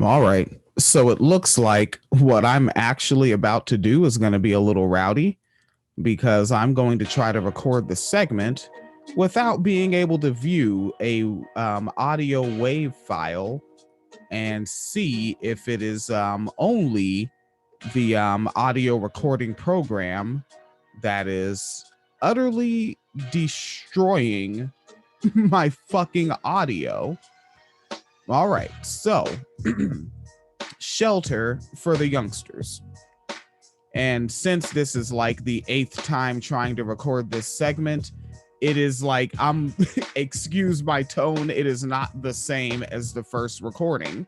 All right. So it looks like what I'm actually about to do is going to be a little rowdy because I'm going to try to record the segment without being able to view a audio wave file and see if it is only the audio recording program that is utterly destroying my fucking audio. All right. So shelter for the youngsters. And since this is like the 8th time trying to record this segment, it is like I'm excuse my tone, it is not the same as the first recording.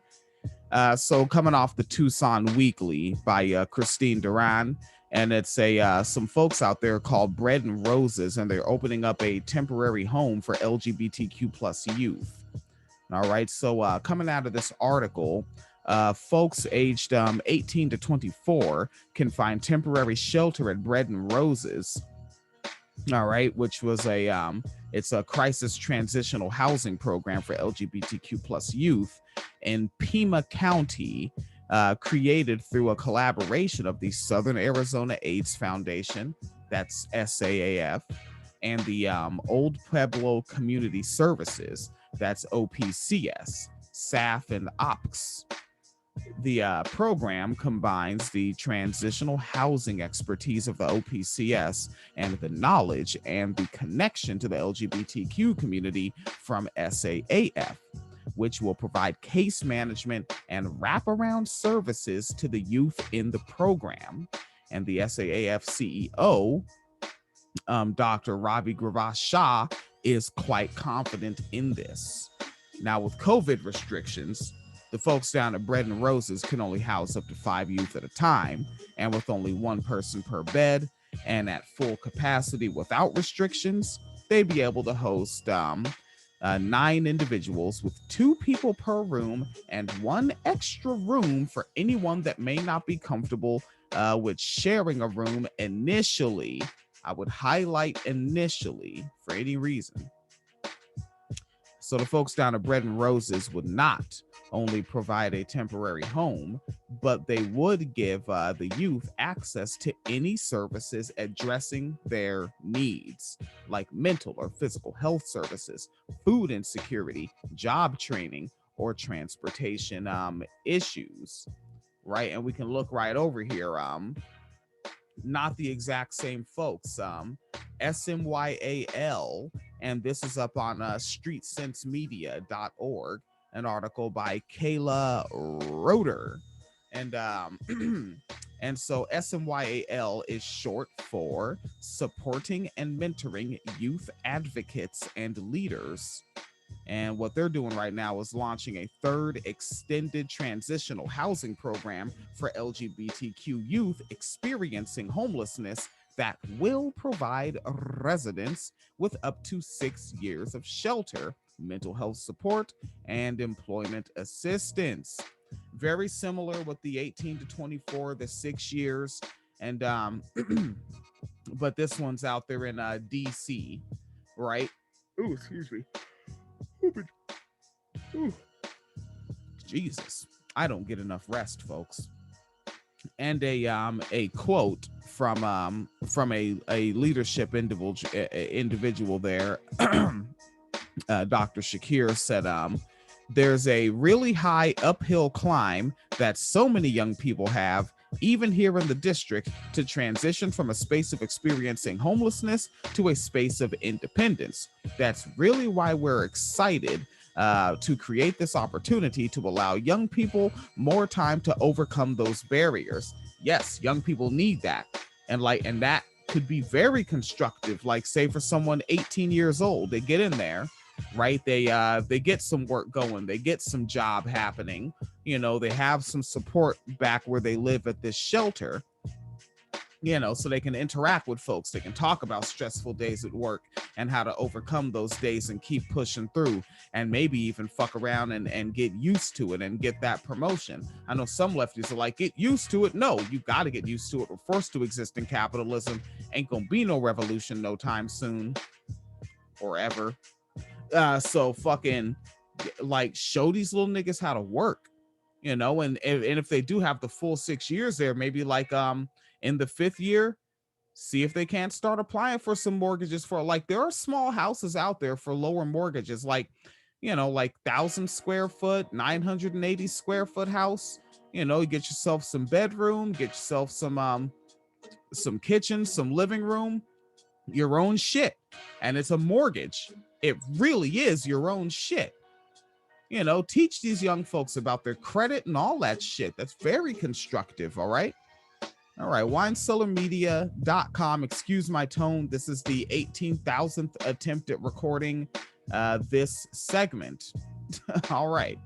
So coming off the Tucson Weekly by Christine Duran, and it's a some folks out there called Bread and Roses, and they're opening up a temporary home for LGBTQ plus youth. All right. So coming out of this article, folks aged 18 to 24 can find temporary shelter at Bread and Roses. All right, which was it's a crisis transitional housing program for LGBTQ plus youth in Pima County, created through a collaboration of the Southern Arizona AIDS Foundation, that's SAAF, and the Old Pueblo Community Services, that's OPCS, SAAF, and OPCS. The program combines the transitional housing expertise of the OPCS and the knowledge and the connection to the LGBTQ community from SAAF, which will provide case management and wraparound services to the youth in the program. And the SAAF CEO, Dr. Ravi Grivois-Shah, is quite confident in this. Now, with COVID restrictions, the folks down at Bread and Roses can only house up to 5 youth at a time, and with only 1 person per bed, and at full capacity without restrictions, they'd be able to host 9 individuals with 2 people per room and 1 extra room for anyone that may not be comfortable with sharing a room initially. I would highlight initially for any reason. So the folks down at Bread and Roses would not only provide a temporary home, but they would give the youth access to any services addressing their needs, like mental or physical health services, food insecurity, job training, or transportation issues, right? And we can look right over here. Not the exact same folks. SMYAL, and this is up on streetsensemedia.org, an article by Kayla Roeder. And and so SMYAL is short for Supporting and Mentoring Youth Advocates and Leaders. And what they're doing right now is launching a 3rd extended transitional housing program for LGBTQ youth experiencing homelessness that will provide residents with up to 6 years of shelter, mental health support, and employment assistance. Very similar with the 18 to 24, the 6 years. And but this one's out there in DC, right? Ooh, excuse me. Ooh. Jesus, I don't get enough rest, folks. And a quote from a leadership individual there, Dr. Shakir said, there's a really high uphill climb that so many young people have, even here in the district, to transition from a space of experiencing homelessness to a space of independence. That's really why we're excited to create this opportunity to allow young people more time to overcome those barriers. Yes, young people need that. And that could be very constructive. Like, say for someone 18 years old, they get in there, right? They get some work going, they get some job happening, they have some support back where they live at this shelter, so they can interact with folks. They can talk about stressful days at work and how to overcome those days and keep pushing through, and maybe even fuck around and get used to it and get that promotion. I know some lefties are like, get used to it. No, you got to get used to it. We're forced to exist in capitalism. Ain't gonna be no revolution no time soon or ever. So fucking, like, show these little niggas how to work. you know, and if they do have the full 6 years there, maybe like in the 5th year, see if they can't start applying for some mortgages for, like, there are small houses out there for lower mortgages, like, you know, like 1,000 square foot, 980 square foot house. You know, you get yourself some bedroom, get yourself some kitchen, some living room, your own shit, and it's a mortgage. It really is your own shit. You know, teach these young folks about their credit and all that shit. That's very constructive. All right. All right. WineCellarMedia.com. Excuse my tone. This is the 18,000th attempt at recording this segment. All right.